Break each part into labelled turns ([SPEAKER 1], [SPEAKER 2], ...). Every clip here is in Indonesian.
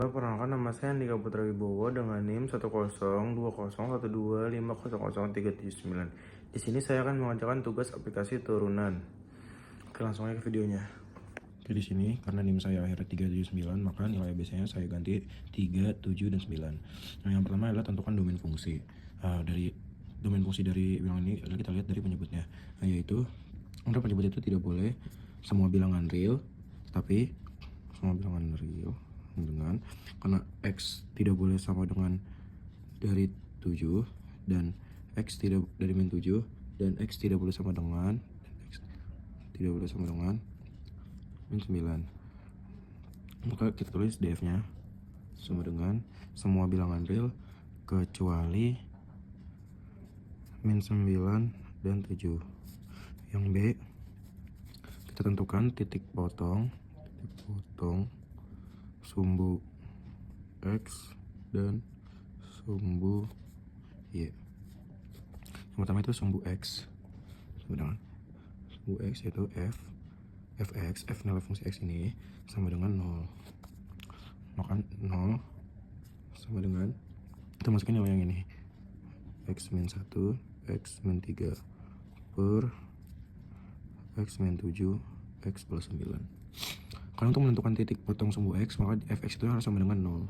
[SPEAKER 1] Perkenalkan, nama saya Andika Putra Wibowo dengan NIM 1012012500379. Di sini saya akan mengerjakan tugas aplikasi turunan. Oke, langsung aja ke videonya. Oke, di sini karena NIM saya akhirnya 379, maka nilai ABC-nya saya ganti 3, 7, dan 9. Nah, yang pertama adalah tentukan domain fungsi. Dari domain fungsi dari bilangan ini adalah kita lihat dari penyebutnya, yaitu untuk penyebut itu tidak boleh semua bilangan real, tapi semua bilangan real dengan karena X tidak boleh sama dengan dari 7 dan X tidak dari min 7 dan X tidak boleh sama dengan X tidak boleh sama dengan min 9. Maka kita tulis df nya sama dengan semua bilangan real kecuali min 9 dan 7. Yang B, kita tentukan titik potong sumbu X dan sumbu Y. Yang pertama itu sumbu X sama dengan sumbu X yaitu fx, f nilai fungsi X ini sama dengan 0. Maka 0 sama dengan, kita masukin nilai yang ini, X min 1, X min 3 per X min 7, X plus 9. Kalau untuk menentukan titik potong sumbu X, maka fx itu harus sama dengan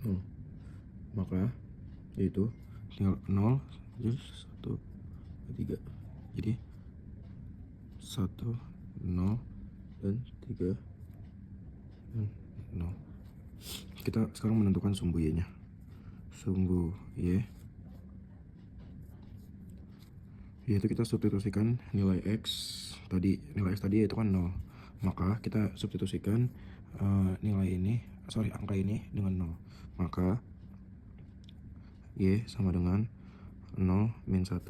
[SPEAKER 1] 0. Maka yaitu tinggal 0 1 3, jadi 1 0 dan 3 0. Kita sekarang menentukan sumbu Y nya. Sumbu Y yaitu kita substitusikan nilai X tadi yaitu kan 0, maka kita substitusikan angka ini dengan 0, maka Y sama dengan 0 min 1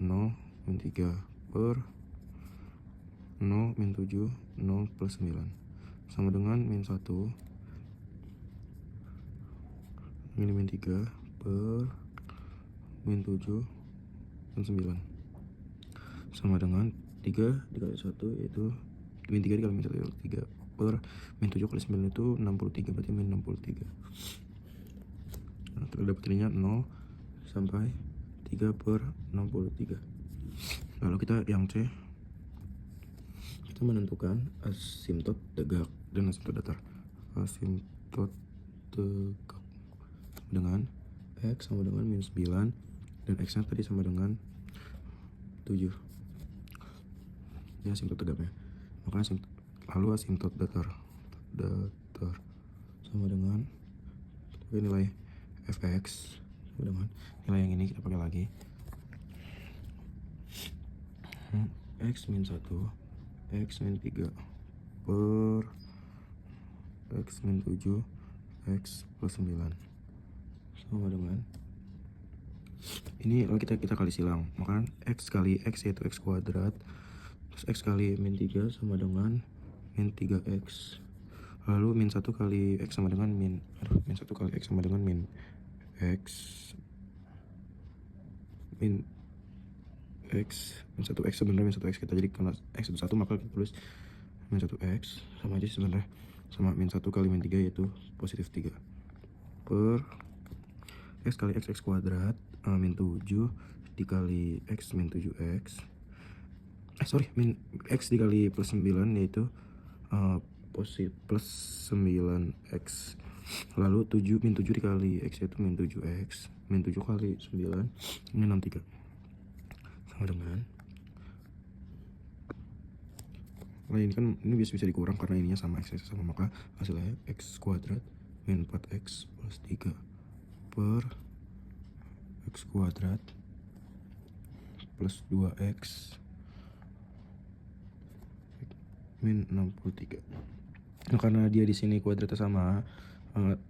[SPEAKER 1] 0 min 3 per 0 min 7 0 plus 9 sama dengan min 1 min 3 per min 7 dan 9 sama dengan 3 dikali 1 yaitu min 3 dikali min 1 yaitu 3 per min 7 kali 9 itu 63, berarti min 63. Nah, kita dapat ininya 0 sampai 3 per 63. Lalu kita yang C, kita menentukan asimtot tegak dan asimtot datar. Asimtot tegak dengan X sama dengan min 9 dan X nya tadi sama dengan 7. Ini asimtot tegaknya. Maka lalu asimtot datar sama dengan nilai fx sama dengan nilai yang ini, kita pakai lagi X min 1 X min 3 per X min 7 X plus 9 sama dengan ini. Lalu kita kali silang, maka X kali X yaitu X kuadrat, terus X kali min 3 sama dengan min 3X, lalu min 1 kali X sama dengan min 1 kali X sama dengan min X min 1X sebenarnya min 1X kita, jadi karena X itu 1 maka kita tulis min 1X sama aja sebenarnya sama min 1 kali min 3 yaitu positif 3 per X kali X kuadrat min 7 dikali X min 7X min X dikali plus 9 yaitu plus 9X, lalu min 7 dikali X yaitu min 7X, min 7 kali 9 ini 63 sama dengan, nah ini kan ini bisa dikurang karena ininya sama X sama, maka hasilnya X kuadrat min 4X plus 3 per X kuadrat plus 2X min 63. Nah, karena dia di sini kuadratnya sama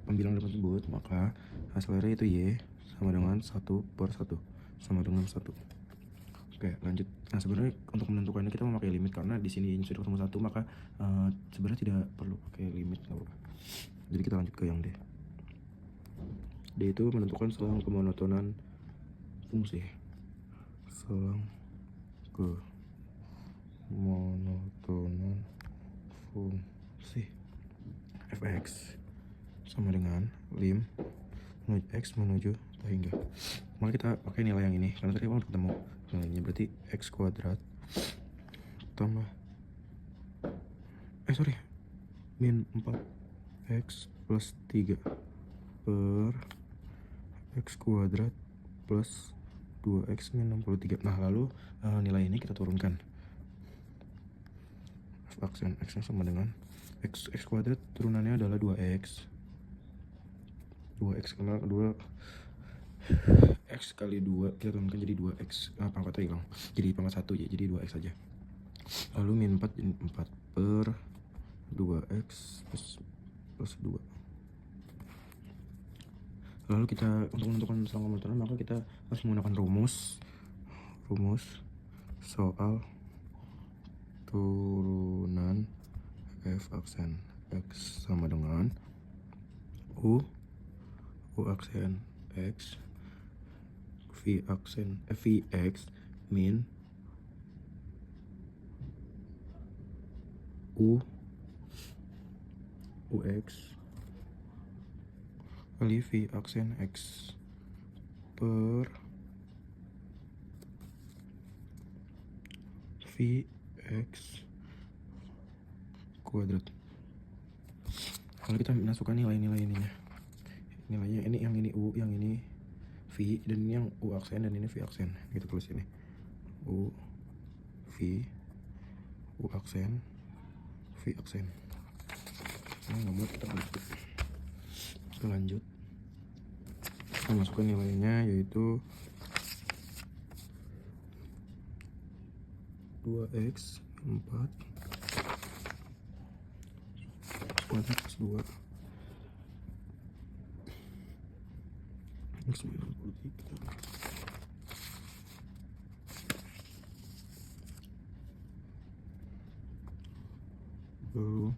[SPEAKER 1] pembilang tersebut, maka hasilnya itu Y sama dengan 1 per 1 sama dengan 1. Oke, lanjut. Nah, sebenarnya untuk menentukannya kita memakai limit karena di sini sudah ketemu 1, maka sebenarnya tidak perlu pakai limit, nggak apa-apa. Jadi kita lanjut ke yang D. D itu menentukan selang kemonotonan fungsi. Selang kemonotonan fungsi. si fx sama dengan lim menuju x menuju hingga. Maka kita pakai nilai yang ini karena tadi udah ketemu nilainya, berarti x kuadrat tambah min 4x plus 3 per x kuadrat plus 2x min 63. Nah lalu nilai ini kita turunkan, f aksen x sama dengan x kuadrat turunannya adalah 2x karena 2 x kali 2 kita turunkan jadi 2x, pangkatnya hilang jadi pangkat 1 ya, jadi 2x saja. Lalu min 4 jadi 4 per 2x plus 2. Lalu kita untuk menentukan selangkah pemutaran maka kita harus menggunakan rumus soal turunan f aksen x sama dengan u aksen x v x min ux kali v aksen x per v x kuadrat. Kalau kita masukkan nilainya ini yang ini u, yang ini v, dan ini yang u aksen dan ini v aksen, kita tulis ini u v u aksen v aksen. Nah, nggak muat kita lanjut kita masukkan nilainya, yaitu 2x 4 kuadrat plus 2 x 93 lalu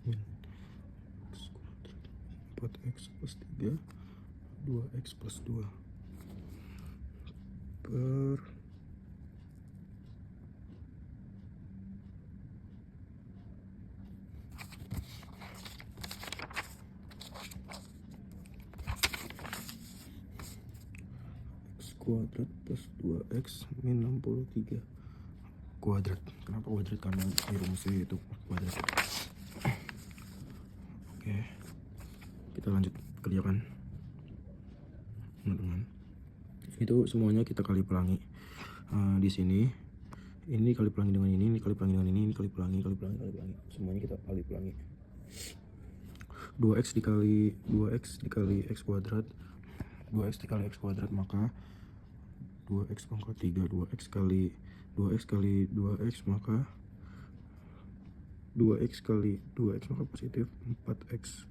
[SPEAKER 1] min x kuadrat 4x plus 3 2x plus 2 per kuadrat plus 2x min 63 kuadrat. Kenapa kuadrat? Karena di rumusnya itu kuadrat. Oke, kita lanjut kerjakan. Teman-teman, itu semuanya kita kali pelangi. Di sini ini kali pelangi dengan ini kali pelangi dengan ini kali pelangi, semuanya kita kali pelangi. 2x dikali x kuadrat, 2x dikali x kuadrat, maka 2x pangkat 3, 2x kali 2x maka 2x kali 2x maka positif 4x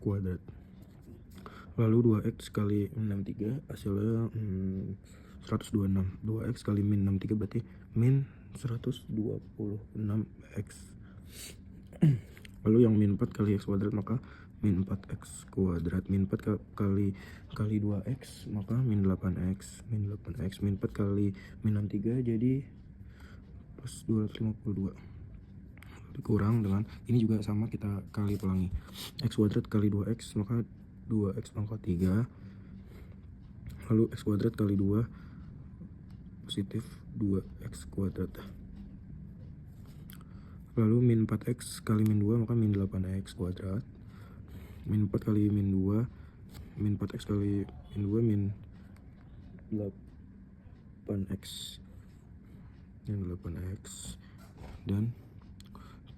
[SPEAKER 1] kuadrat. Lalu 2x kali 63 hasilnya 126. 2x kali min 63 berarti min 126x. Lalu yang min 4 kali x kuadrat maka min 4x kuadrat. Min 4 kali 2x maka min 8x. Min 4 kali min 63 jadi plus 252. Dikurang dengan ini juga sama, kita kali pelangi. X kuadrat kali 2x maka 2x pangkat 3. Lalu x kuadrat kali 2 positif 2x kuadrat. Lalu min 4x kali min 2 maka min 8x kuadrat. Min 4 kali min 2, min 4x kali min 2 min 8x. Min 8x. Dan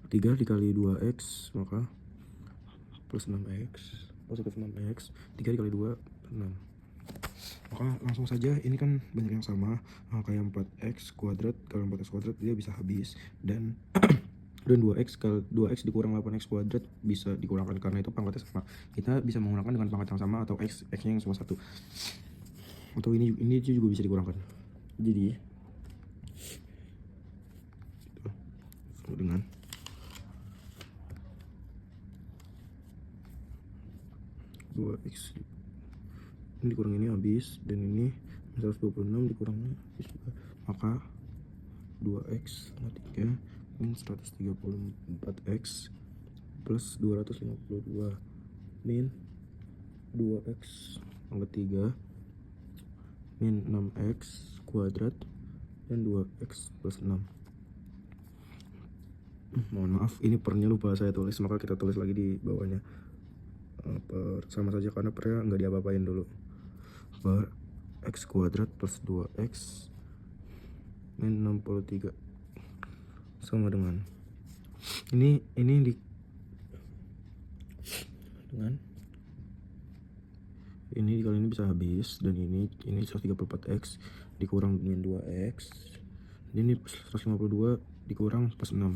[SPEAKER 1] 3 dikali 2x maka plus 6x, positif 6x. 3 dikali 2 6. Maka langsung saja, ini kan banyak yang sama, kayak 4x kuadrat. Kalau 4x kuadrat dia bisa habis, dan 2x dikurang 8x kuadrat bisa dikurangkan karena itu pangkatnya sama. Kita bisa menggunakan dengan pangkat yang sama atau x-nya yang sama 1, atau ini juga bisa dikurangkan. Jadi sama dengan dua x ini dikurang ini habis, dan ini 126 dikurang ini habis juga, maka 2x sama 3 min 134x plus 252 min 2x pangkat 3 min 6x kuadrat dan 2x plus 6. Mohon maaf, ini pernya lupa saya tulis, maka kita tulis lagi di bawahnya. Sama saja karena pernya nggak diapa-apain dulu. Per x kuadrat plus 2x min 63 sama dengan ini dengan ini kali ini bisa habis, dan ini 134x dikurang min 2x, dan ini 152 dikurang plus 6,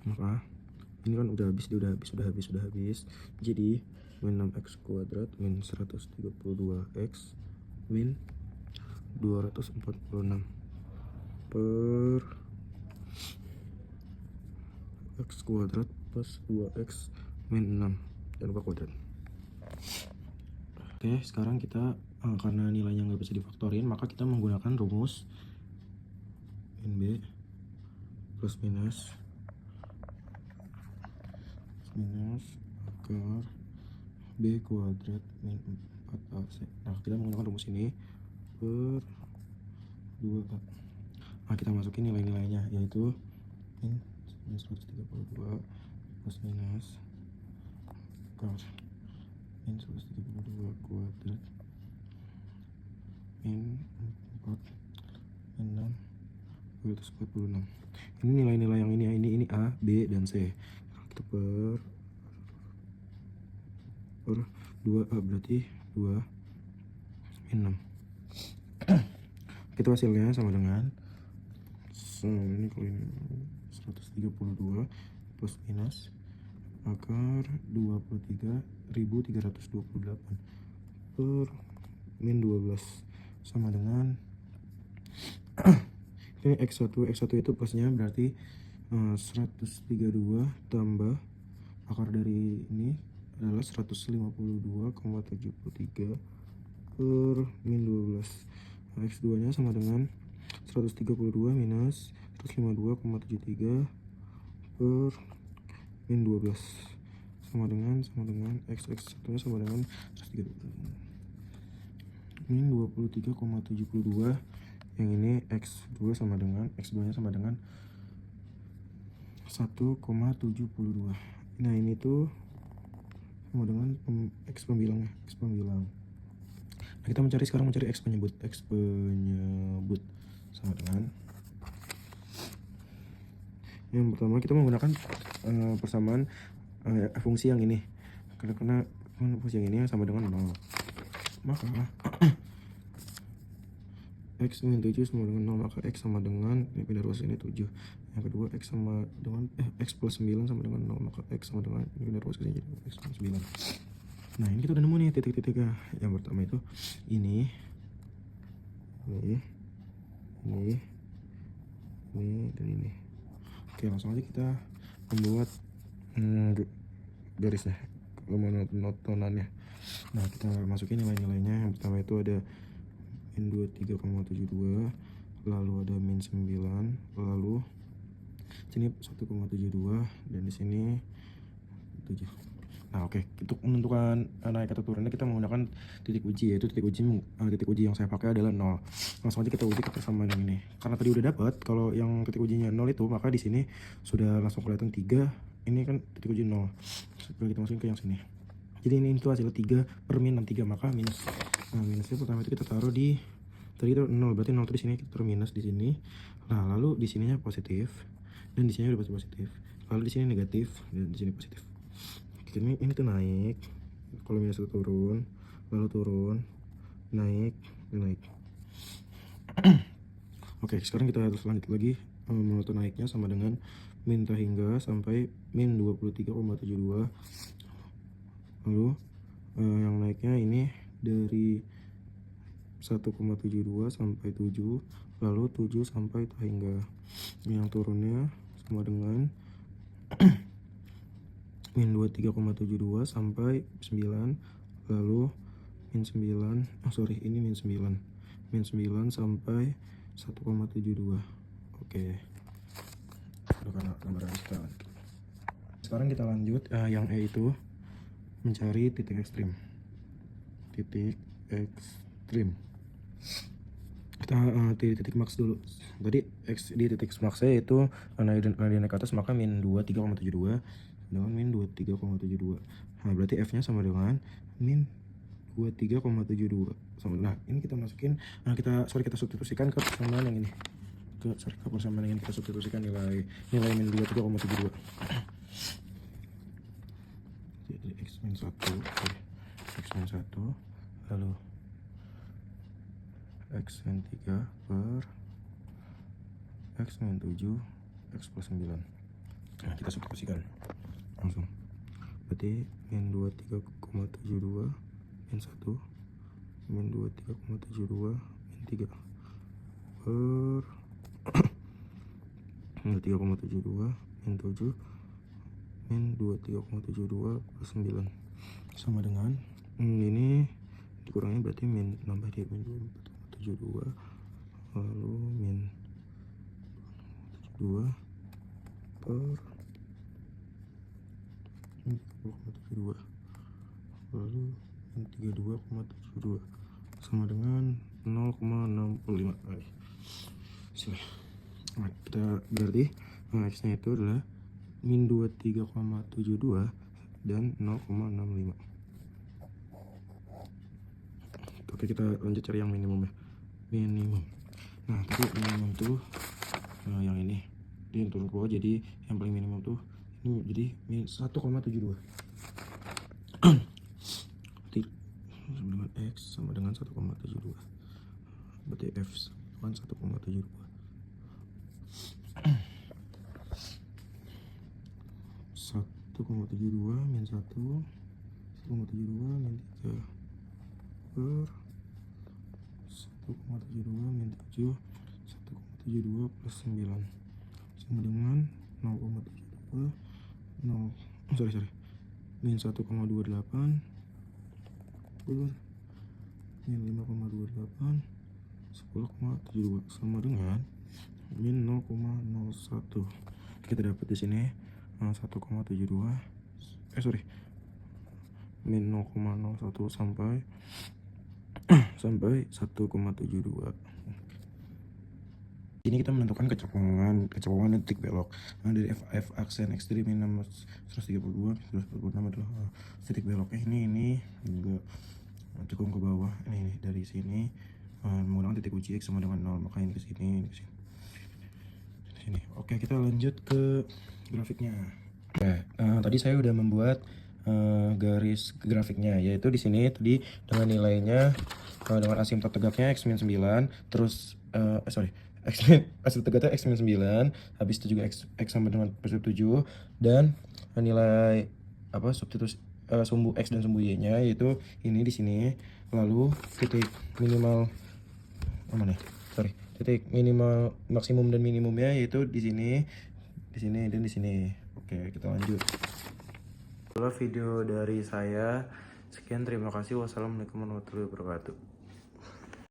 [SPEAKER 1] maka ini kan udah habis, jadi min 6x kuadrat min 132x min 246 per x kuadrat plus 2x min 6 dan lupa kuadrat. Oke, sekarang kita karena nilainya nggak bisa difaktorin, maka kita menggunakan rumus min b plus minus akar b kuadrat min 4ac. Nah, kita menggunakan rumus ini per 2a. Nah, kita masukin nilai-nilainya, yaitu min 132 plus minus akar min 132 kuadrat min 4 min 6 246. Ini nilai-nilai yang ini A, B, dan C. Kita per 2A berarti 2 min 6. Itu hasilnya sama dengan ini kalau ini 132 plus minus akar 23.328 per min 12 sama dengan ini x1 itu plusnya berarti 132 tambah akar dari ini adalah 152,73 per min 12. Nah, x2 nya sama dengan 132 minus 152,73 per min 12 sama dengan x1 nya sama dengan 132 min 23,72. Yang ini x2 sama dengan x2 nya sama dengan 1,72. Nah, ini tuh sama dengan x pembilang. Nah, kita sekarang mencari x penyebut sama dengan yang pertama kita menggunakan persamaan fungsi yang ini, karena fungsi yang ini sama dengan 0, maka x min 7 sama dengan 0, maka x sama dengan pindah ruas ini 7. Yang kedua x sama dengan x plus 9 sama dengan 0, maka x sama dengan pindah ruas ini jadi x plus 9. Nah, ini kita udah nemu nih titik-titiknya. Yang pertama itu ini dan ini. Oke, langsung aja kita membuat garisnya, monotonannya. Nah, kita masukin nilai-nilainya. Yang pertama itu ada min 23,72, lalu ada min 9, lalu sini 1,72, dan di sini 7. Nah, oke, untuk menentukan naik atau turunnya kita menggunakan titik uji, yaitu titik uji yang saya pakai adalah 0. Langsung aja kita uji ke persamaan yang ini. Karena tadi udah dapat kalau yang titik ujinya 0 itu, maka di sini sudah langsung kelihatan 3. Ini kan titik uji 0. Setelah kita masukin ke yang sini. Jadi ini itu hasil 3 per min 63, maka minus. Nah, minusnya pertama itu kita taruh di tadi itu 0, berarti 0 itu di sini, kita taruh minus di sini. Nah, lalu di sininya positif dan di sini udah pasti positif. Lalu di sini negatif dan di sini positif. Ini tuh naik, kalau minus itu turun, lalu turun, naik, dan naik. Oke, sekarang kita harus lanjut lagi. Monoton naiknya sama dengan min hingga sampai min 23,72. Lalu yang naiknya ini dari 1,72 sampai 7, lalu 7 sampai hingga. Yang turunnya sama dengan min 23,72 sampai 9, lalu min 9, ini min 9 sampai 1,72. Oke, itu karena gambar instan. Sekarang kita lanjut yang E itu mencari titik ekstrim. Titik ekstrim. Kita titik max dulu. Tadi X di titik maxnya itu naik ke atas maka min 23,72 dengan min 23,72. Nah, berarti F nya sama dengan min 23,72. Nah, ini kita masukin, kita substitusikan ke persamaan yang ini. Ke persamaan yang ini kita substitusikan nilai min 23,72. Jadi X min 1, lalu X min 3 per X min 7 X plus 9. Nah, kita substitusikan langsung. Berarti min 23,72 min 1 min 23,72 min 3 per min 3,72 min 7 min 23,72 plus 9 sama dengan ini dikurangi, berarti min nambah dia min 24,72 lalu min 72 per 0,72 lalu min 32,72 sama dengan 0,65. Nah, kita berarti X nya itu adalah min 23,72 dan 0,65. Oke, kita lanjut cari yang minimum ya. Minimum. Nah, tadi minimum tuh yang ini dia turun ke bawah, jadi yang paling minimum tuh ini jadi min 1,72. Berarti sama dengan X sama dengan 1,72. Berarti F sama 1,72. 1,72 min 1 1,72 min 3 per 1,72 min 7 1,72 plus 9 sama dengan 0,72 min 1,28 per min 5,28 10,72 sama dengan min 0,01. Kita dapat di sini 1,72 min 0,01 sampai 1,72. Ini kita menentukan kecepatan titik belok. Nah, dari F aksen X3 min 132 146 adalah titik beloknya ini juga cukup ke bawah. Ini dari sini menggunakan titik uji X sama dengan 0, maka ini ke sini, Oke, kita lanjut ke grafiknya. Tadi saya udah membuat garis grafiknya, yaitu di sini tadi dengan nilainya dengan asimtot tegaknya X min 9, terus asimtot tegaknya X min 9, habis itu juga X sama dengan positif 7, dan nilai substitusi sumbu X dan sumbu Y nya yaitu ini di sini, lalu titik minimal titik minimal maksimum dan minimumnya yaitu di sini dan di sini. Oke, kita lanjut. Itulah video dari saya. Sekian, terima kasih. Wassalamualaikum warahmatullahi wabarakatuh.